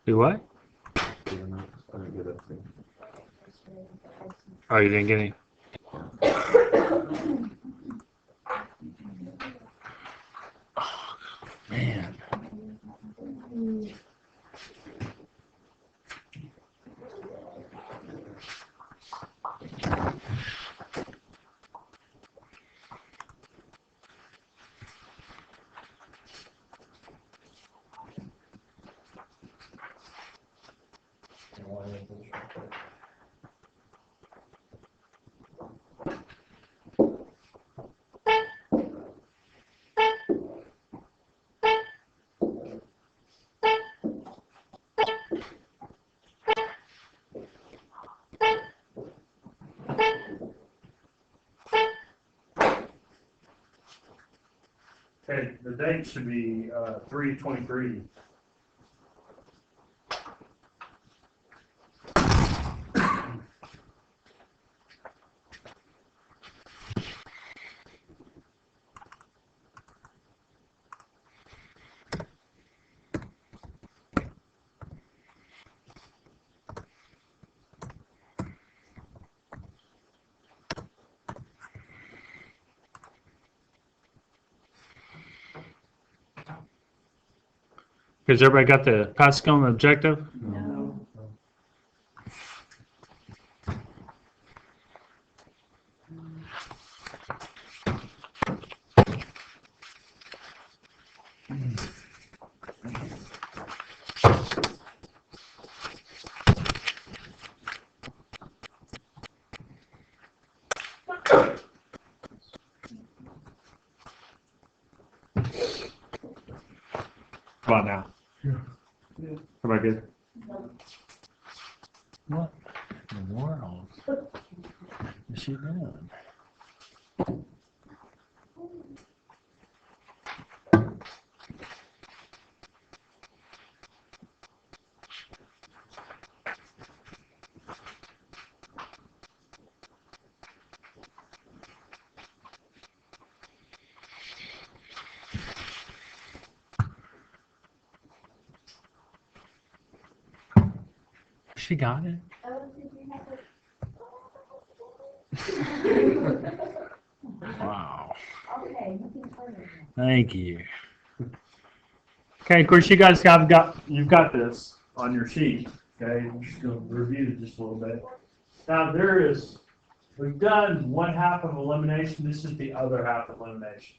Do what? I didn't get that thing. Oh, you didn't get any? Oh, man. Okay, the date should be 3/23. Has everybody got the Pascal and objective? No. How about now? Yeah. Everybody good? What in the world is she doing? She got it. Wow. Thank you. Okay, of course, you guys you've got this on your sheet. Okay, I'm just going to review it just a little bit. Now we've done one half of elimination. This is the other half of elimination.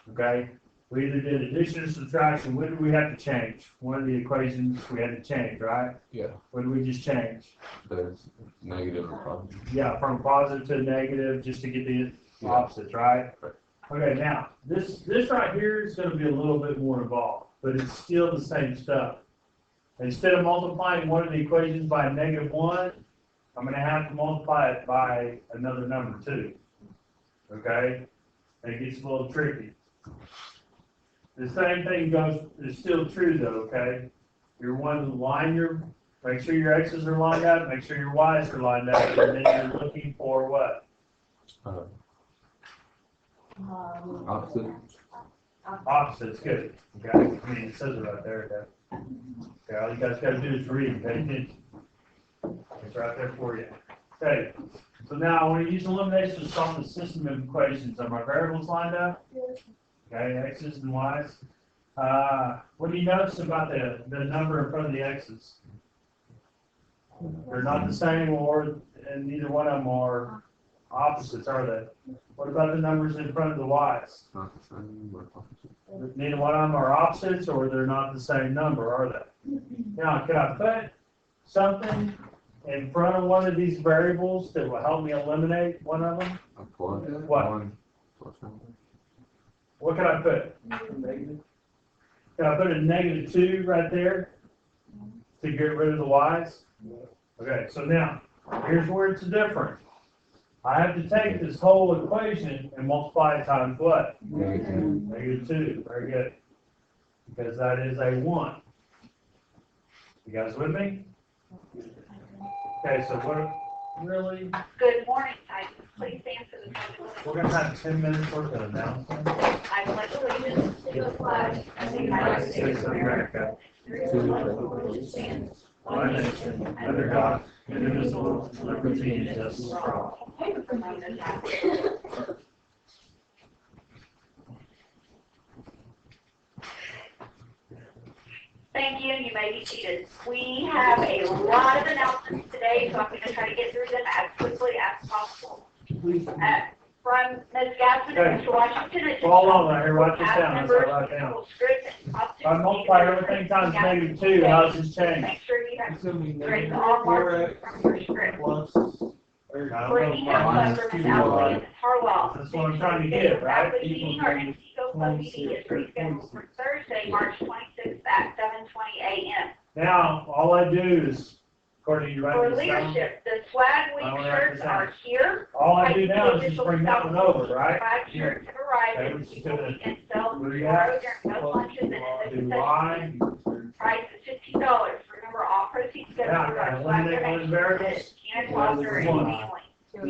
Okay, we either did addition or subtraction. What did we have to change? One of the equations we had to change, right? Yeah. What did we just change? There's negative or positive. Yeah, from positive to negative, just to get the opposites, right? Right. Okay, now, this right here is gonna be a little bit more involved, but it's still the same stuff. Instead of multiplying one of the equations by -1, I'm gonna have to multiply it by another number too. Okay? It gets a little tricky. The same thing is still true though, okay? You're wanting to make sure your X's are lined up, make sure your Y's are lined up, and then you're looking for what? Opposite. Opposites, good. Okay, I mean, it says it right there, okay? Okay, all you guys gotta do is read, pay attention. It's right there for you. Okay, so now I want to use elimination to solve the system of equations. Are my variables lined up? Okay, X's and Y's. What do you notice about the number in front of the X's? They're not the same, and neither one of them are opposites, are they? What about the numbers in front of the Y's? Not the same, but opposite. Neither one of them are opposites, or they're not the same number, are they? Now, can I put something in front of one of these variables that will help me eliminate one of them? A plus. What? 1 plus 1. What can I put? Can I put a -2 right there to get rid of the Y's? Okay, so now, here's where it's different. I have to take this whole equation and multiply it times what? -2, very good. Because that is a 1. You guys with me? Okay, so what, really? Good morning, please answer the We're question. gonna have 10 minutes worth of announcements. I pledge allegiance to the flag of the United States of America One nation, under God, indivisible, with liberty and justice for all. Thank you, and you may be seated. We have a lot of announcements today, so I'm going to try to get through them as quickly as possible. From Ms. Gadsden and Mr. Washington. it's Hold on, right here, write this cast down, that's members, all right down. equal script, and If I multiply everything times -2, how's this change? Make sure you have It's gonna be erase negative all four marks X from your script. plus. or For email minus from Ms. 2Y. Alley and Ms. Harwell. That's what I'm trying to get, right? The meeting or NCO club meeting is rescheduled for Thursday, March 26th at 7:20 a.m. Now, all I do is, according to you, For write this down. leadership, the swag week I wanna write shirts this down. are here. All I do now is just bring that one over, right? Swag shirts have arrived Okay, and we're just people gonna- can sell where you tomorrow at? during both lunches and in the Do concession. Y, Price is $15. Remember, all proceeds go now, toward I our swag eliminate one donation variables. to Kenneth Walker and One. family.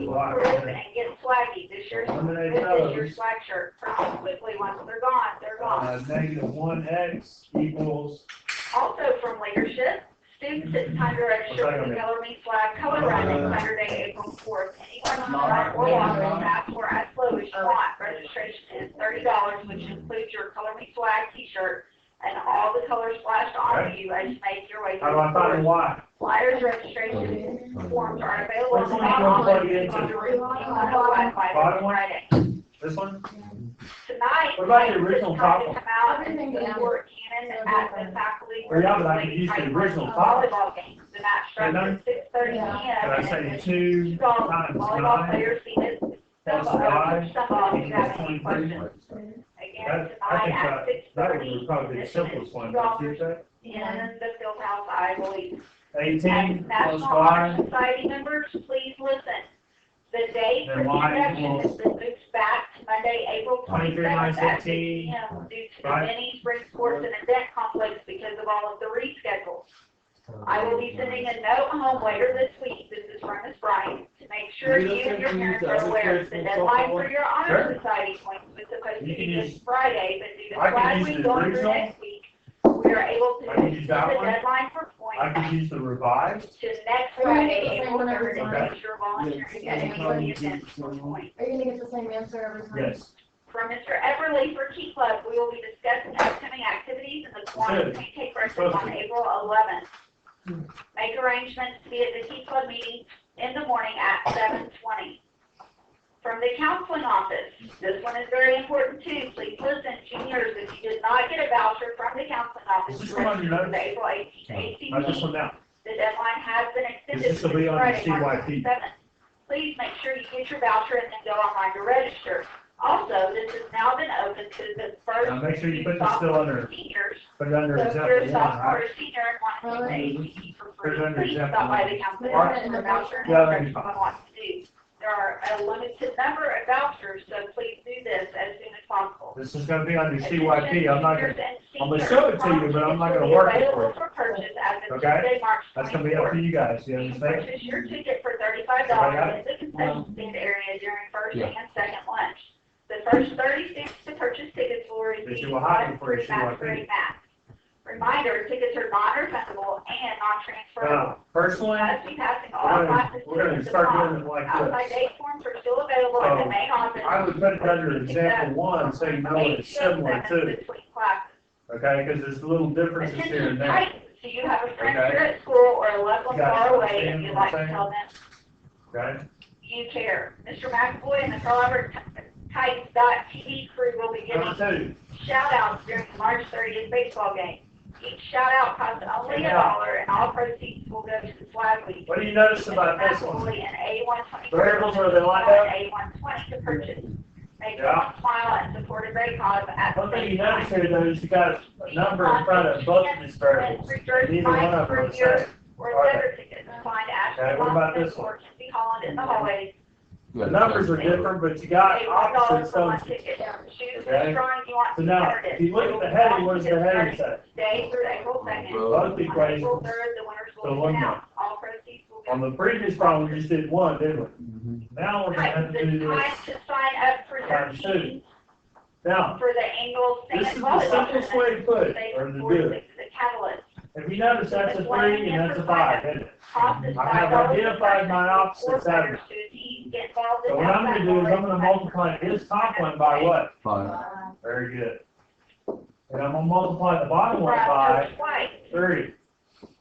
Y. Proof and get swaggy. This year's, Eliminate this is your those. swag shirt. Purchase quickly. Once they're gone, they're gone. -1x equals, Also from leadership, students, it's time to register What's that for the gonna be? Color Me Flag Color Run next Saturday, April 4th. Anyone on the run or walk will pass for as low as you want. Registration is $30, which includes your Color Me Flag t-shirt and all the colors splashed onto you as you make your way how through do I the find course. Y? Flyers, registration forms are available Which on the one you wanna plug it bottom into? by Bottom one? Friday. This one? Tonight, What about the it's original time top to come out and support Cannon at the faculty. Well, yeah, but I could use the original top. Volleyball game. The match starts at 6:30 p.m. Can I say and 2 golf, times volleyball 9? players see this. Plus Some Y of you have equals any 23? questions. Again, I think tonight at that would 6:30. probably be the simplest one, don't you think? In the field house, I believe. 18 As plus National Honor Y, Society members, please listen. The date for Then the Y induction equals has been moved back to Monday, April 23 27th minus at 6 18, p.m. due to the right? many spring sports and event conflicts because of all of the reschedules. I will be sending a note home later this week, this is from Ms. Bryant, to make sure you and your parents are aware. The deadline for your Honor Sure. Society points was supposed to You can be this use- Friday, but due to I can flag use week the going through original. next week, we are able to I can use extend that the one. deadline for I points could use the revised. to next Friday, April Whenever 3rd, and it's make sure volunteering at any of the events for points. Are you gonna get the same answer every time? Yes. From Mr. Everly for Key Club, we will be discussing upcoming activities and the Kiwanis Pancake Breakfast on April 11th. Make arrangements to be at the Key Club meeting in the morning at 7:20. From the counseling office, this one is very important too. Please listen, juniors, if you did not get a voucher from the counseling office Is this to one on your register for the notes? April 18th AC Not this meeting, one now. the deadline has been extended This will to be on the Friday, March CYP. 27th. Please make sure you get your voucher and then go online to register. Also, this has now been open to the first Now make sure you put this sophomore still under, and seniors. put it under So if example you're a 1, sophomore right? or senior and want to take the ACE for Put free, it under please example stop by one. the counseling Alright. office for a voucher and Yeah, if that'd be someone wants to do. There are a limited number of vouchers, so please do this as soon as possible. This is gonna be on your CYP, I'm not gonna, I'm gonna Seniors show it to you, but I'm not gonna work it for Available you. for purchase as of Okay? Tuesday, March 24th. That's gonna be up to you guys, you You can understand? purchase your ticket for $35 in the concession stand area during first Yeah. and second lunch. The first 30 students to purchase tickets will That receive you will hire one for your free masquerade CYP. mask. Reminder, tickets are non-refundable and non-transferable. Now, personally, Must be passing all we're classes gonna to start the doing it like Outside this. date forms are still available at the main office. I would put it under example 1, so you know what it's similar to, Between classes. okay, because there's little differences here and Attention there. Titans, so you have a friend Okay. here at school or a loved one You guys far away understand and you'd what like I'm to saying? tell them Okay? you care. Mr. McAvoy and the Carl Albert Titans.tv crew will be giving Number 2, shout outs during the March 30th baseball game. Each shout out costs only $1 and all proceeds will go to the flag week. what do you notice about this one? McAvoy and A120. Variables, are they lined up? A120 to purchase. Make Yeah. someone smile and support a great cause at the One thing same you time. notice here though is you got a number in front of both of these variables. Neither one of them are the same. Or Are leather tickets, find Ashley Okay, what about this Lawson one? or Kinsey Holland in the hallways. The numbers are different, but you got Pay $1 opposites, for one so. ticket. Choose Okay. which drawing you want So to be now, entered in. if you look at the heading, what does the heading say? Today through April 2nd. Both On equations. April 3rd, the winners So will be one more. announced. All proceeds will go. On the previous problem, we just did 1, didn't we? Now we're gonna have Titans, to do it's this time to sign up for their times 2. teams Now, for the annual this Santa is the Claus simplest way to put it, State or to do Sports it. the catalyst. If you notice, that's a 3 and that's a 5, isn't it? Opposite I have side, identified my opposites or out players of to a team get involved in So what I'm gonna do is I'm gonna multiply this top one by what? 5. Very good. And I'm gonna multiply the bottom one by Twice. 3.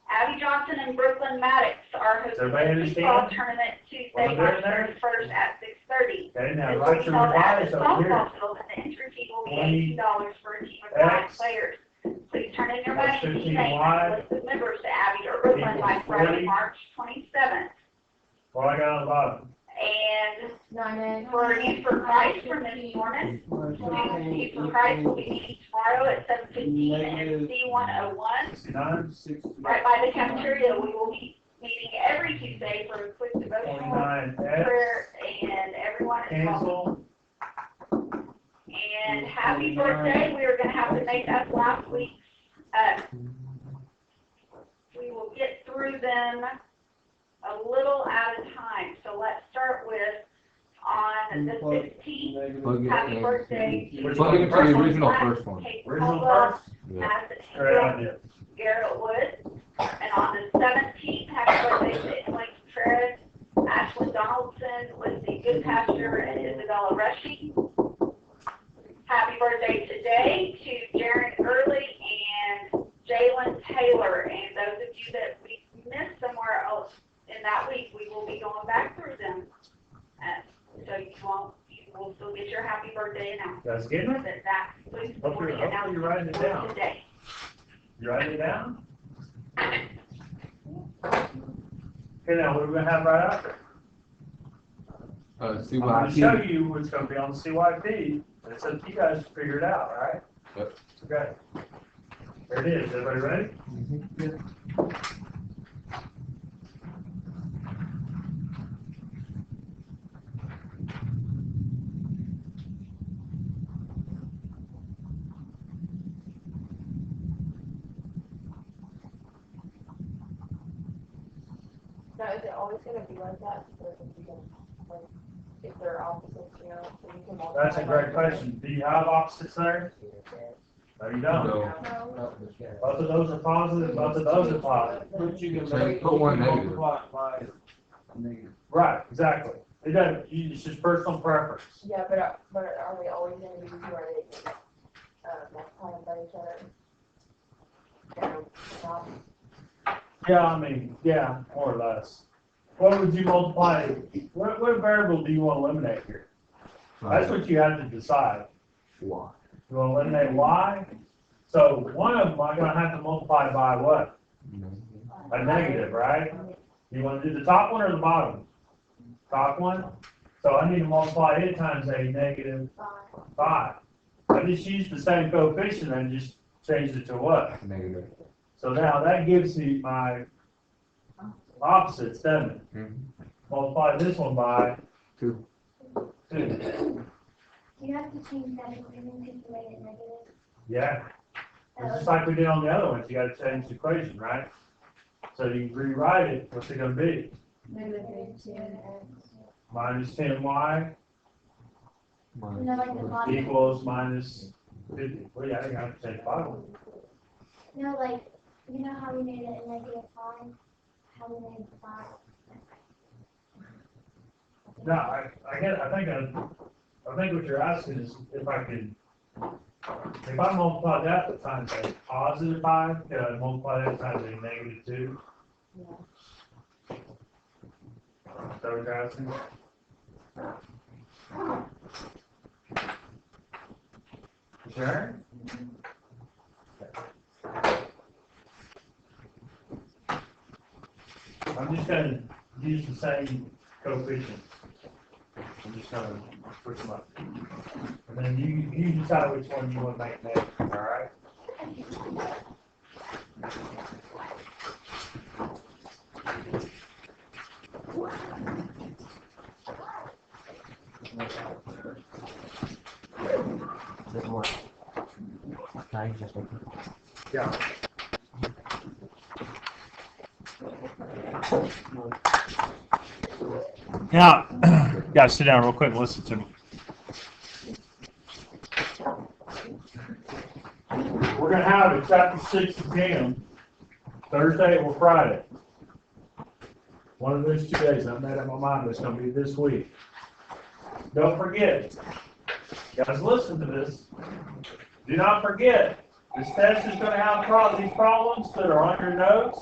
Abby Johnson and Brooklyn Maddox are hosting Everybody the understand? football tournament Tuesday, What I'm doing March there? 31st at 6:30. Okay, now This will write be your held at revised the over here. softball field, and the entry fee will be 20 $18 for a team of 5 X. players. Please turn in your That's money 15 name Y. and list of members to Abby or Brooklyn by Equals Friday, 40. March 27th. What I got on the bottom? And 9 for Youth for Christ from Ms. Norman, Youth for Christ will be meeting tomorrow at 7:15 in C101. 69, Right by the cafeteria, we will be meeting every Tuesday for a quick devotional 29, prayer, and everyone is welcome. cancel. And happy birthday, we are gonna have to make up last week's, we will get through them a little at a time. So let's start with, on the 16th, Plug it happy in. birthday to Plug it into the original first one. Kate Original Caldwell, first? Yeah. Great idea. Garrett Wood. And on the 17th, happy birthday to Emily Contreras, Ashlyn Donaldson, Lindsay Goodpasture, and Isabella Rushing. Happy birthday today to Jaron Early and Jalen Taylor. And those of you that we missed somewhere else in that week, we will be going back through them. So you will still get your happy birthday announcement. Guys getting it? That concludes the Hopefully morning you're writing it announcement down. for today. You writing it down? Okay, now what are we gonna have right after? See I'm what gonna I show see. you what's gonna be on the CYP, and it's up to you guys to figure it out, all right? Yep. Okay. There it is, everybody ready? Now, is it always gonna be like that? Or if you can, like, if they're opposites, you know, so you can multiply? That's a great question. Do you have opposites there? No, you don't. No. No. Both of those are positive, both of those are positive. But you can So make, put one you can negative. multiply it by negative. Right, exactly. It doesn't, it's just personal preference. Yeah, but are they always gonna be, who are they, multiplying by each other? Not- Yeah, I mean, yeah, more or less. What would you multiply, what variable do you want to eliminate here? That's what you have to decide. Why? You want to eliminate y? So one of them, I'm gonna have to multiply by what? A negative, right? You want to do the top one or the bottom? Top one? So I need to multiply it times a negative 5. I just used the same coefficient and just changed it to what? Negative. So now that gives me my opposites, doesn't it? Mhm. Multiply this one by 2. 2. You have to change that equation to make it negative. Yeah. It's just like we did on the other ones, you gotta change the equation, right? So you rewrite it, what's it gonna be? Minus 10y You know, like the bottom, equals minus 50. Well, yeah, I think I have to change the bottom one. you know, like, you know how we made it a negative 5? How we made 5? No, I think what you're asking is if I could, if I multiply that times a positive 5, could I multiply that times a negative 2? Is that what you're asking? Sure. I'm just gonna use the same coefficient. I'm just gonna switch them up. And then you decide which one you wanna make next, all right? Yeah. Now, guys, sit down real quick and listen to me. We're gonna have a chapter 6 exam Thursday or Friday. One of those 2 days, I made up my mind, it's gonna be this week. Don't forget, guys, listen to this. Do not forget, this test is gonna have these problems that are on your notes.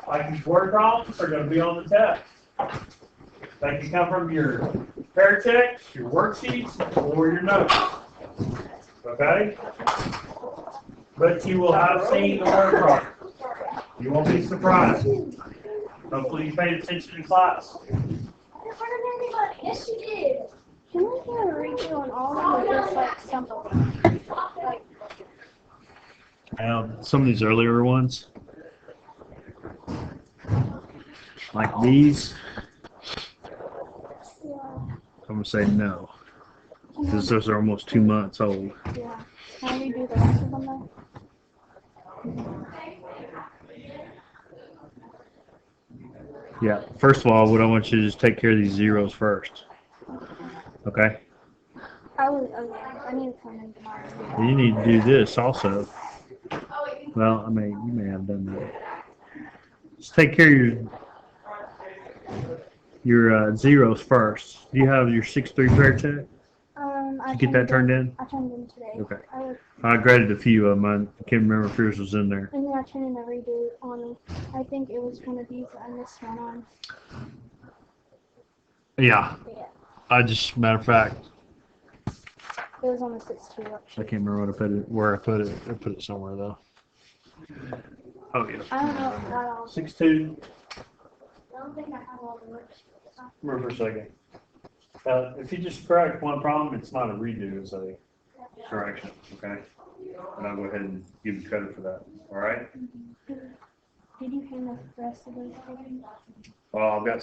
Like these word problems are gonna be on the test. They can come from your fair checks, your worksheets, or your notes. Okay? But you will have seen the word problem. You won't be surprised. Hopefully you paid attention in class. Yes, you did. Can we get a redo on all of them or just like some of them? Like, Some of these earlier ones, like these, yeah, I'm gonna say no, because those are almost 2 months old. yeah. Can we do the rest of them though? Yeah, first of all, what I want you to just take care of these zeros first. Okay? I need to come in tomorrow. You need to do this also. Well, I mean, you may have done that. Just take care of your zeros first. Do you have your 6-3 pair check? I Did you get that turned in? I turned in today. Okay. I I graded a few of them. I can't remember if yours was in there. And then I turned in a redo on, I think it was one of these that I missed one on. Yeah. Yeah. Matter of fact, It was on the 6-2 I worksheet. can't remember where I put it. I put it somewhere though. Oh yeah. I don't know if I got all. 6-2. I don't think I have all the worksheets. Remember for a second. If you just correct one problem, it's not a redo, it's a correction, okay? And I'll go ahead and give you credit for that, all right? Did you hand the rest of those things? Well, I've got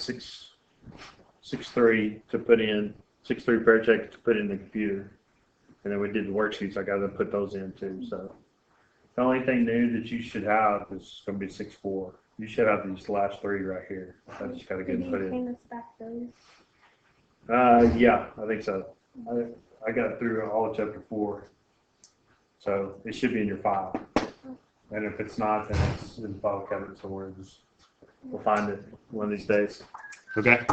6-3 to put in, 6-3 pair check to put in the computer. And then we did the worksheets, I gotta put those in too, so. The only thing new that you should have is gonna be 6-4. You should have these last 3 right here. I just gotta get Did them put you in. hand us back those? Yeah, I think so. I got through all of chapter 4. So it should be in your file. And if it's not, then it's in the file cabinet somewhere. Just, we'll find it one of these days. Okay?